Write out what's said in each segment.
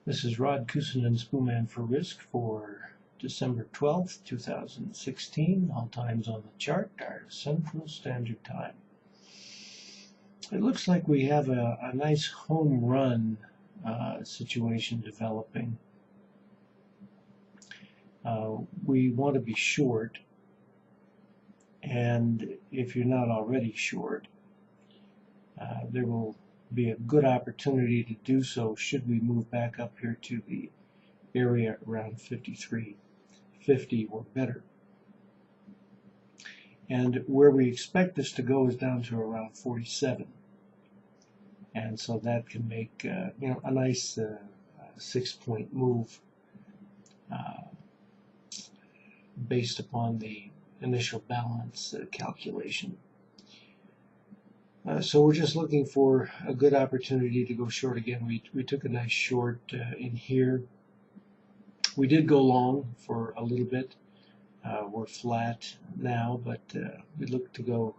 This is Rod Kusin, Spoolman for Risk for December 12th, 2016. All times on the chart are Central Standard Time. It looks like we have a nice home run situation developing. We want to be short, and if you're not already short, there will be a good opportunity to do so should we move back up here to the area around 53.50 or better. And where we expect this to go is down to around 47, and so that can make a nice 6-point move based upon the initial balance calculation. So we're just looking for a good opportunity to go short again. We took a nice short in here. We did go long for a little bit. We're flat now, but we look to go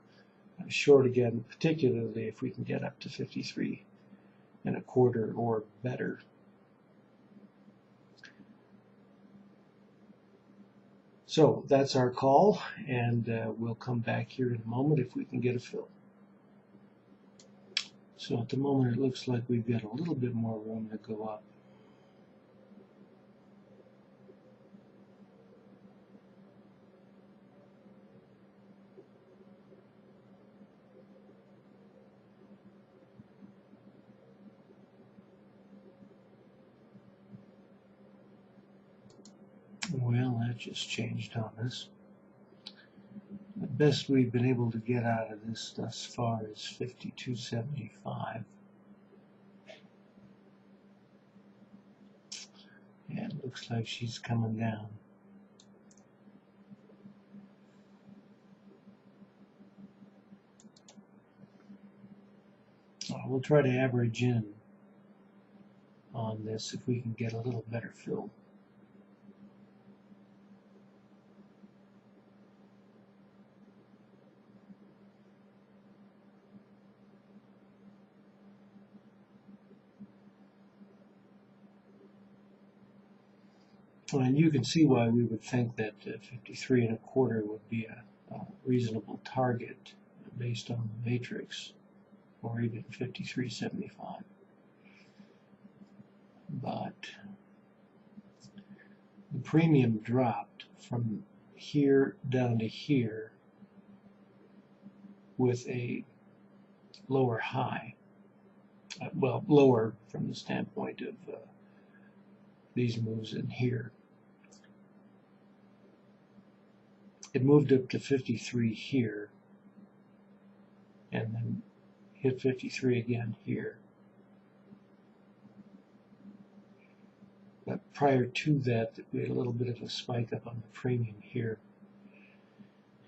short again, particularly if we can get up to 53.25 or better. So that's our call, and we'll come back here in a moment if we can get a fill. So at the moment it looks like we've got a little bit more room to go up. Well, that just changed on us. The best we've been able to get out of this thus far is 52.75. And it looks like she's coming down. We'll try to average in on this if we can get a little better fill. And you can see why we would think that 53.25 would be a reasonable target based on the matrix, or even 53.75. But the premium dropped from here down to here with a lower high. Well, lower from the standpoint of these moves in here. It moved up to 53 here, and then hit 53 again here. But prior to that, we had a little bit of a spike up on the premium here,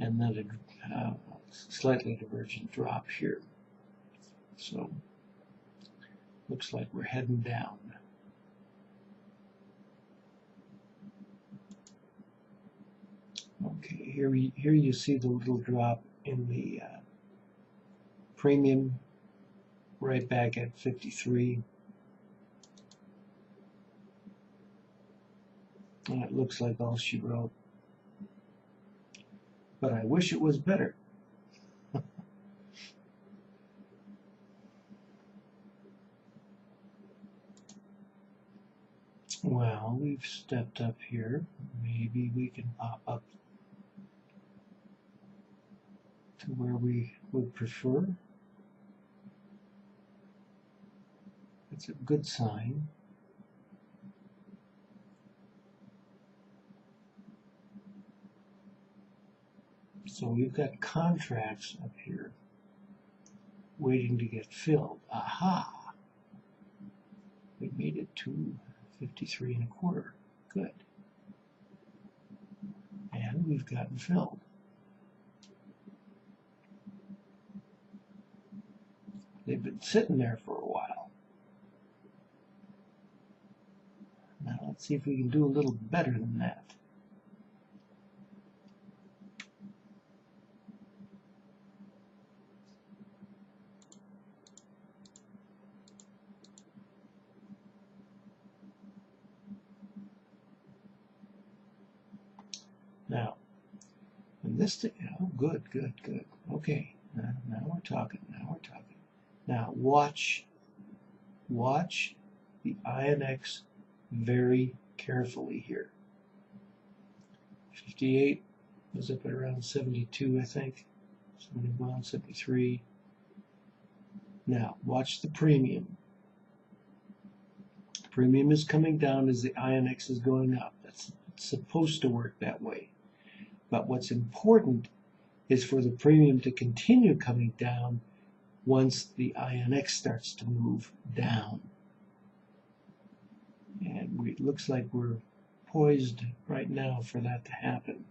and then a slightly divergent drop here. So looks like we're heading down. Okay, here you see the little drop in the premium right back at 53. And it looks like all she wrote. But I wish it was better. Well, we've stepped up here. Maybe we can pop up to where we would prefer. That's a good sign. So we've got contracts up here waiting to get filled. Aha! We made it to 53.25. Good. And we've gotten filled. They've been sitting there for a while. Now let's see if we can do a little better than that. And this thing, oh, good. Okay, now we're talking. Now watch the INX very carefully here. 58 was up at around 72, I think. 71, 73. Now watch the premium. Premium is coming down as the INX is going up. That's supposed to work that way. But what's important is for the premium to continue coming down once the INX starts to move down. And it looks like we're poised right now for that to happen.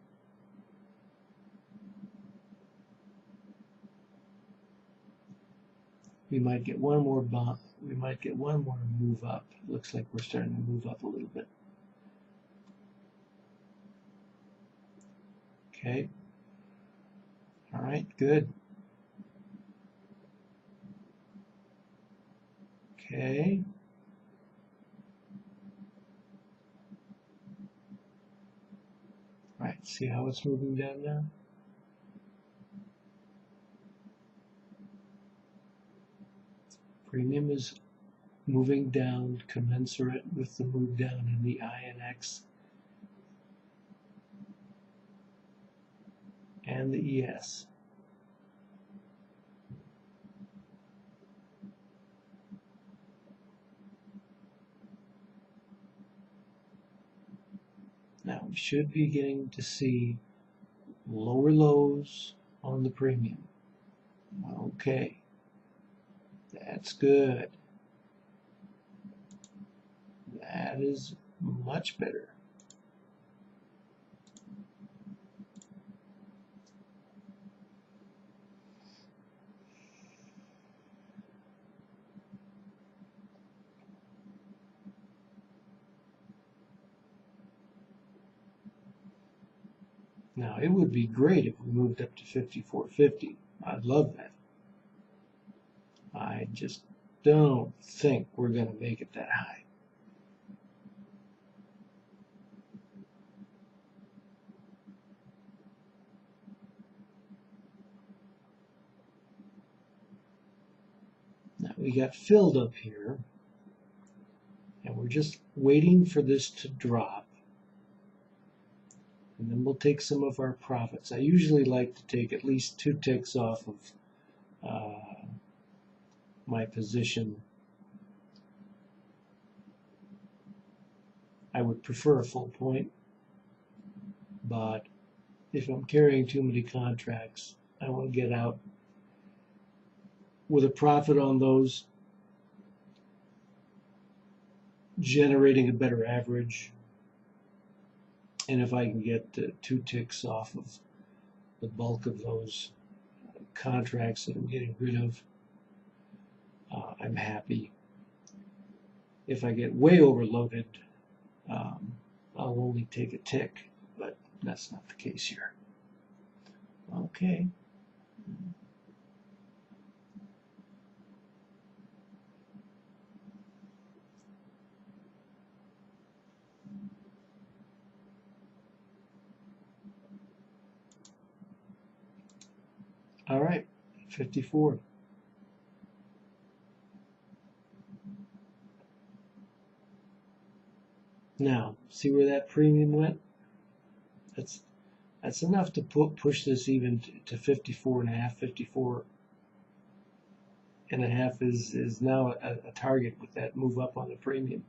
We might get one more bump. We might get one more move up. Looks like we're starting to move up a little bit. Okay. All right, good. Okay. All right, see how it's moving down now? Premium is moving down commensurate with the move down in the INX and the ES. Now we should be getting to see lower lows on the premium. Okay, that's good. That is much better. Now, it would be great if we moved up to 54.50. I'd love that. I just don't think we're going to make it that high. Now, we got filled up here, and we're just waiting for this to drop. And then we'll take some of our profits. I usually like to take at least 2 ticks off of my position. I would prefer a full point, but if I'm carrying too many contracts, I want to get out with a profit on those, generating a better average. And if I can get 2 ticks off of the bulk of those contracts that I'm getting rid of, I'm happy. If I get way overloaded, I'll only take a tick, but that's not the case here. Okay. All right, 54. Now, see where that premium went? That's enough to push this even to 54.5. 54.5 is now a target with that move up on the premium.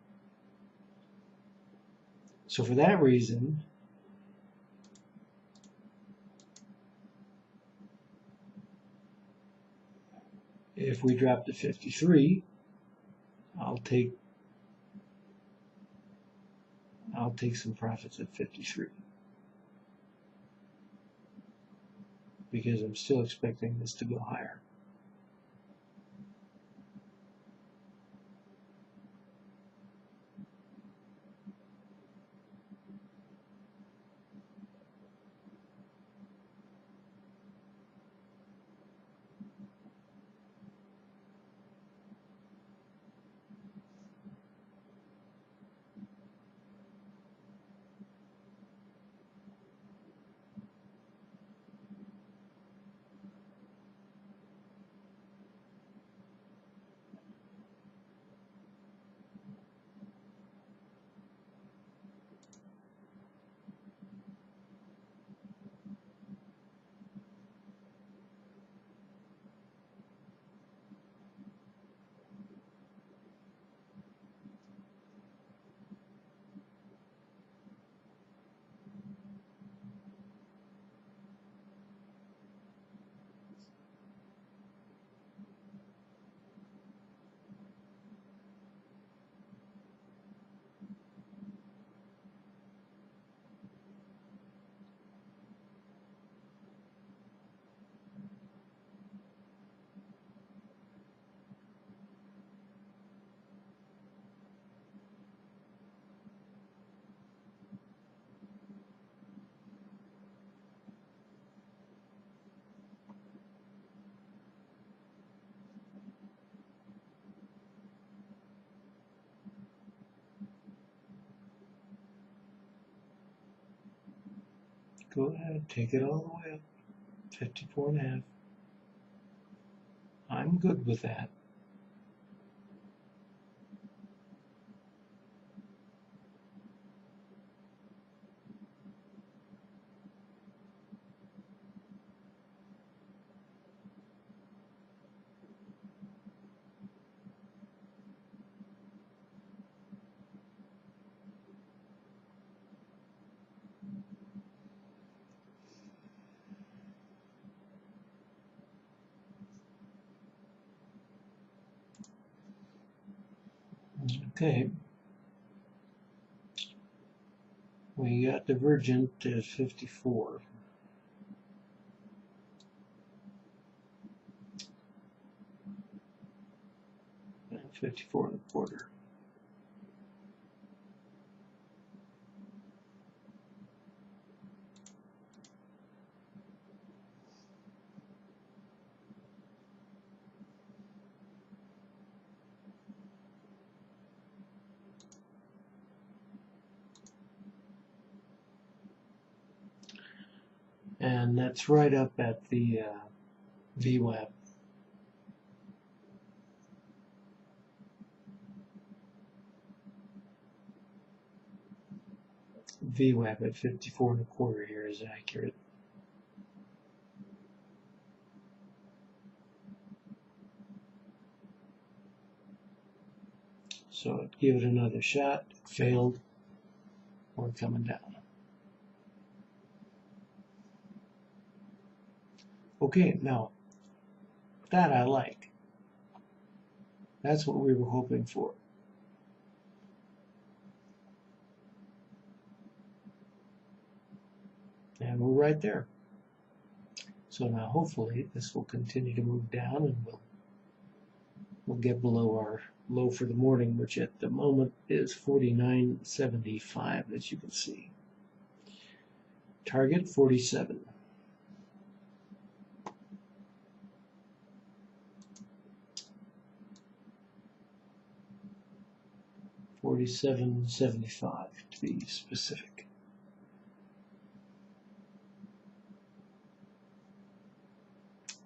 So for that reason, if we drop to 53, I'll take some profits at 53 because I'm still expecting this to go higher. Go ahead, take it all the way up. 54.5. I'm good with that. Okay. We got divergent at 54. And 54.25. And that's right up at the VWAP. VWAP at 54.25 here is accurate. So give it another shot. It failed. We're coming down. Okay, now that I like. That's what we were hoping for. And we're right there. So now hopefully this will continue to move down and we'll get below our low for the morning, which at the moment is 49.75, as you can see. Target 47. $47.75 to be specific.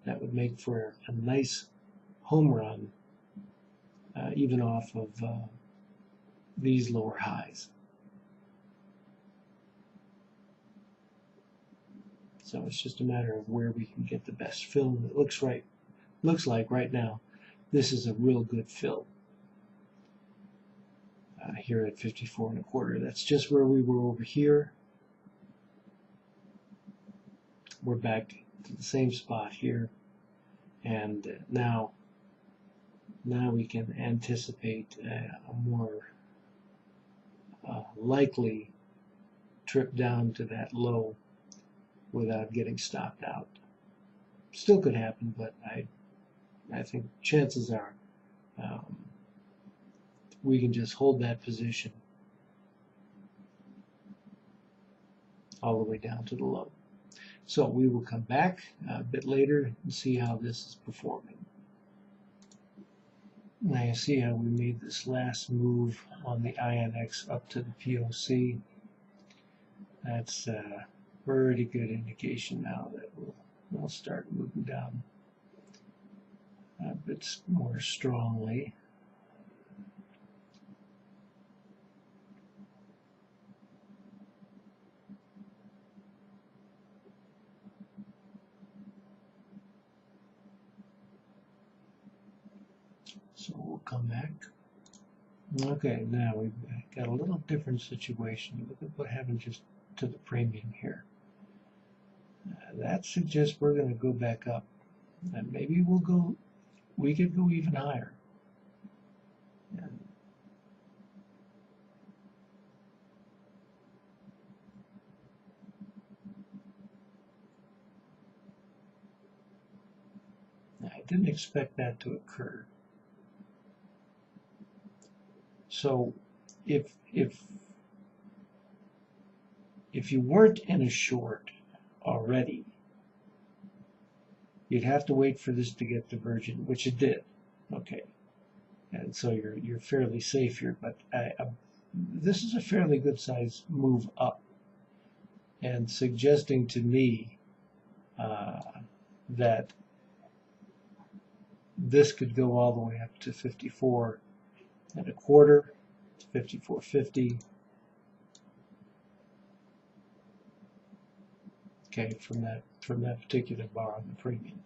That would make for a nice home run, even off of these lower highs. So it's just a matter of where we can get the best fill. And it looks like right now this is a real good fill. Here at 54.25. That's just where we were over here. We're back to the same spot here, and now we can anticipate a more likely trip down to that low without getting stopped out. Still could happen, but I think chances are we can just hold that position all the way down to the low. So we will come back a bit later and see how this is performing. Now you see how we made this last move on the INX up to the POC. That's a pretty good indication now that we'll start moving down a bit more strongly. So we'll come back. Okay, now we've got a little different situation. Look at what happened just to the premium here. That suggests we're going to go back up, and maybe we could go even higher. And I didn't expect that to occur. So if you weren't in a short already, you'd have to wait for this to get divergent, which it did. Okay, and so you're fairly safe here. But this is a fairly good size move up, and suggesting to me that this could go all the way up to 54 and a quarter, 54.50. Okay, from that particular bar on the premium.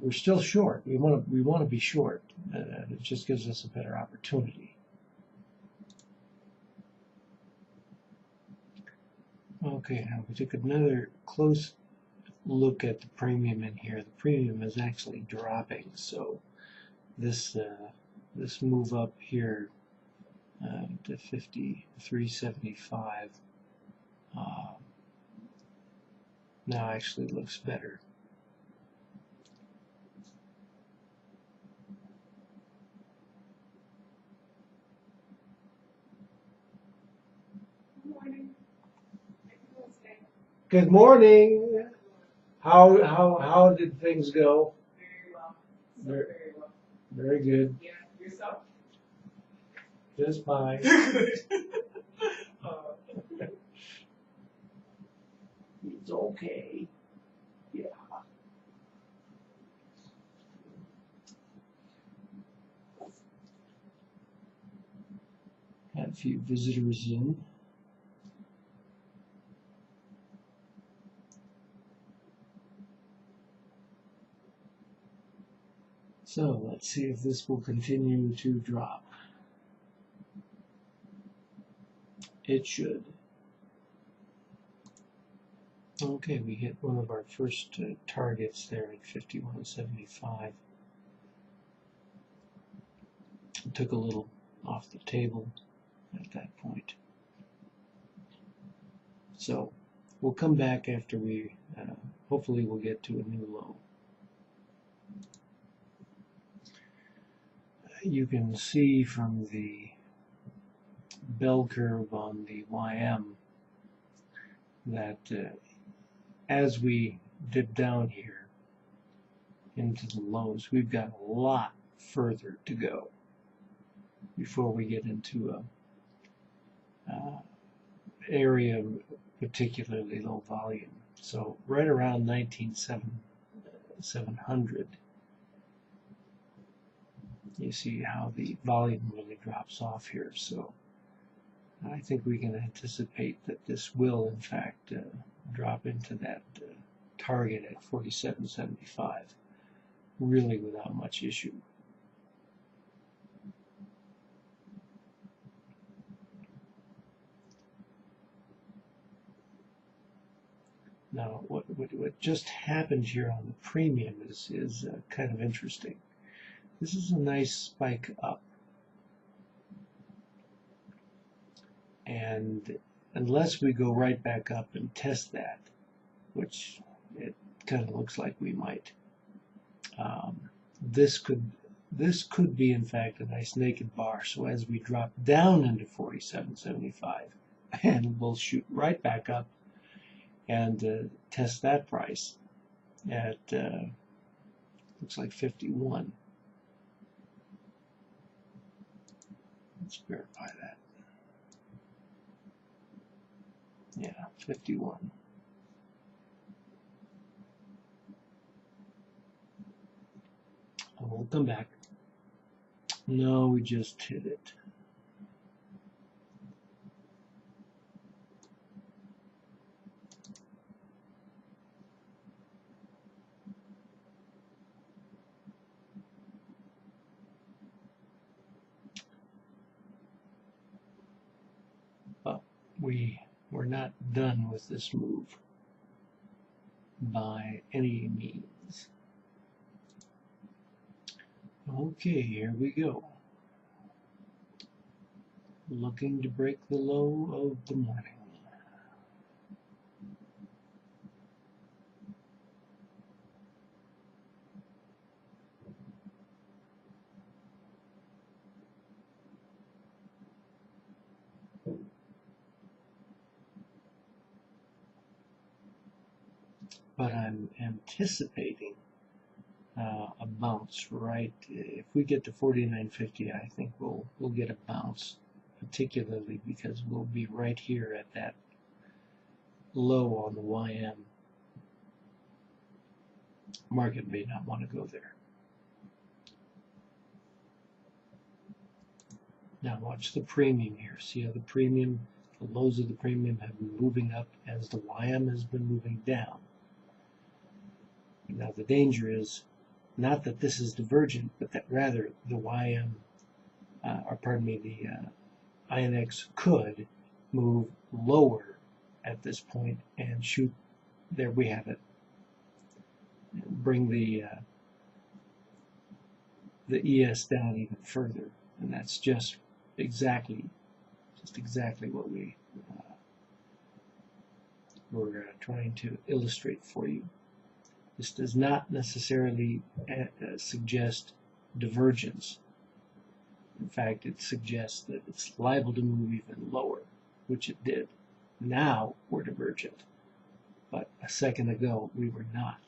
We're still short. We want to be short. It just gives us a better opportunity. Okay, now we took another close look at the premium in here. The premium is actually dropping, so this this move up here to 53.75 now actually looks better. Good morning. How did things go? Very well. Very well. Very good. Yeah, yourself? Just fine. It's okay. Yeah. Had a few visitors in. So let's see if this will continue to drop. It should. Okay, we hit one of our first targets there at 51.75. It took a little off the table at that point. So we'll come back after we, hopefully we'll get to a new low. You can see from the bell curve on the YM that as we dip down here into the lows, we've got a lot further to go before we get into a area of particularly low volume. So right around 19,700, you see how the volume really drops off here. So I think we can anticipate that this will in fact drop into that target at 47.75 really without much issue. Now what just happened here on the premium is kind of interesting. This is a nice spike up, and unless we go right back up and test that, which it kind of looks like we might, this could be in fact a nice naked bar. So as we drop down into 47.75, and we'll shoot right back up and test that price at looks like 51. Let's verify that. Yeah, 51. We'll come back. No, we just hit it. But we're not done with this move by any means. Okay, here we go. Looking to break the low of the morning. But I'm anticipating a bounce right. If we get to 49.50, I think we'll get a bounce, particularly because we'll be right here at that low on the YM, market may not want to go there. Now watch the premium here. See how the premium, the lows of the premium have been moving up as the YM has been moving down. Now the danger is not that this is divergent, but that rather the YM, the INX could move lower at this point and shoot. There we have it. Bring the ES down even further, and that's just exactly what we're trying to illustrate for you. This does not necessarily suggest divergence. In fact, it suggests that it's liable to move even lower, which it did. Now we're divergent, but a second ago we were not.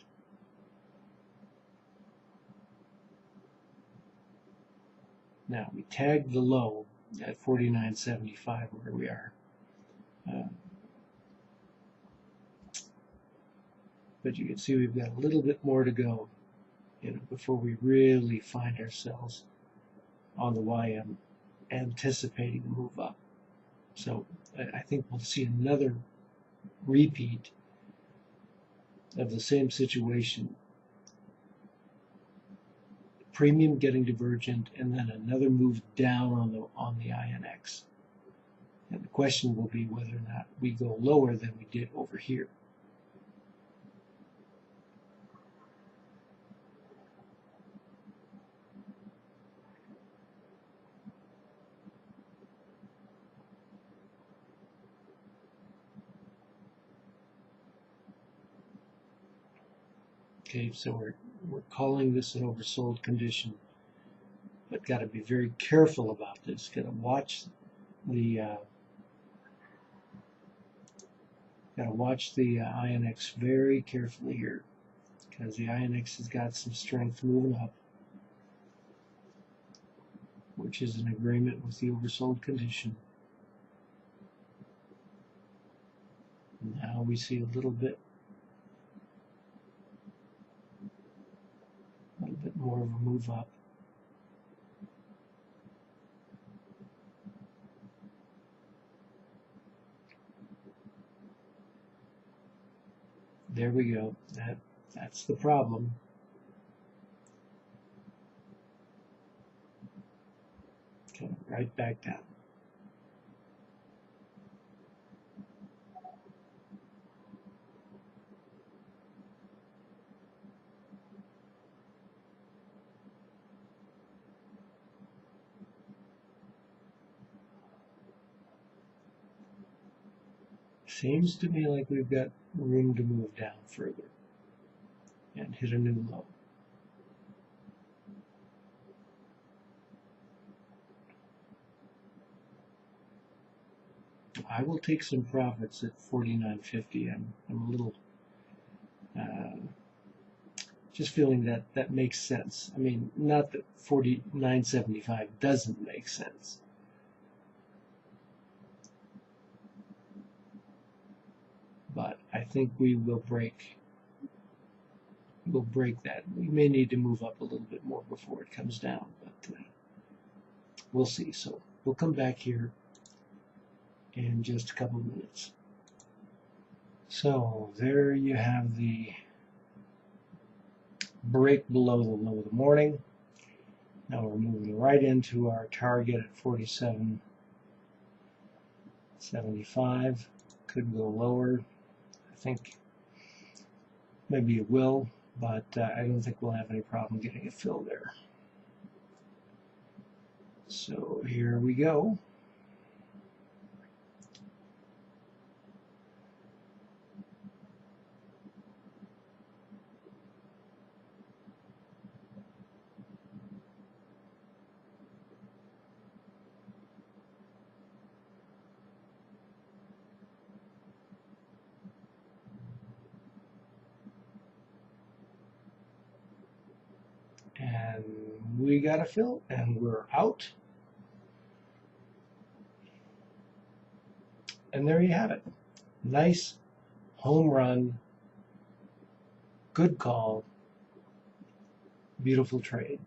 Now we tagged the low at 49.75 where we are. But you can see we've got a little bit more to go, before we really find ourselves on the YM anticipating a move up. So I think we'll see another repeat of the same situation. Premium getting divergent, and then another move down on the INX. And the question will be whether or not we go lower than we did over here. Okay, so we're calling this an oversold condition, but got to be very careful about this. Got to watch the INX very carefully here, because the INX has got some strength moving up, which is in agreement with the oversold condition. Now we see a little bit more of a move up. There we go. That's the problem. Come right back down. Seems to me like we've got room to move down further and hit a new low. I will take some profits at 49.50. I'm a little just feeling that makes sense. I mean, not that 49.75 doesn't make sense. But I think we will break that. We may need to move up a little bit more before it comes down, but we'll see. So we'll come back here in just a couple of minutes. So there you have the break below the low of the morning. Now we're moving right into our target at 47.75. Could go lower. I think maybe it will, but I don't think we'll have any problem getting a fill there. So here we go. And we got a fill, and we're out. And there you have it. Nice home run, good call, beautiful trade.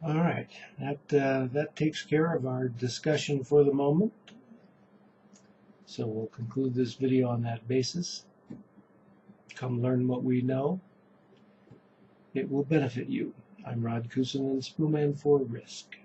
All right, that takes care of our discussion for the moment. So we'll conclude this video on that basis. Come learn what we know. It will benefit you. I'm Rod Kusin, Spoon for Risk.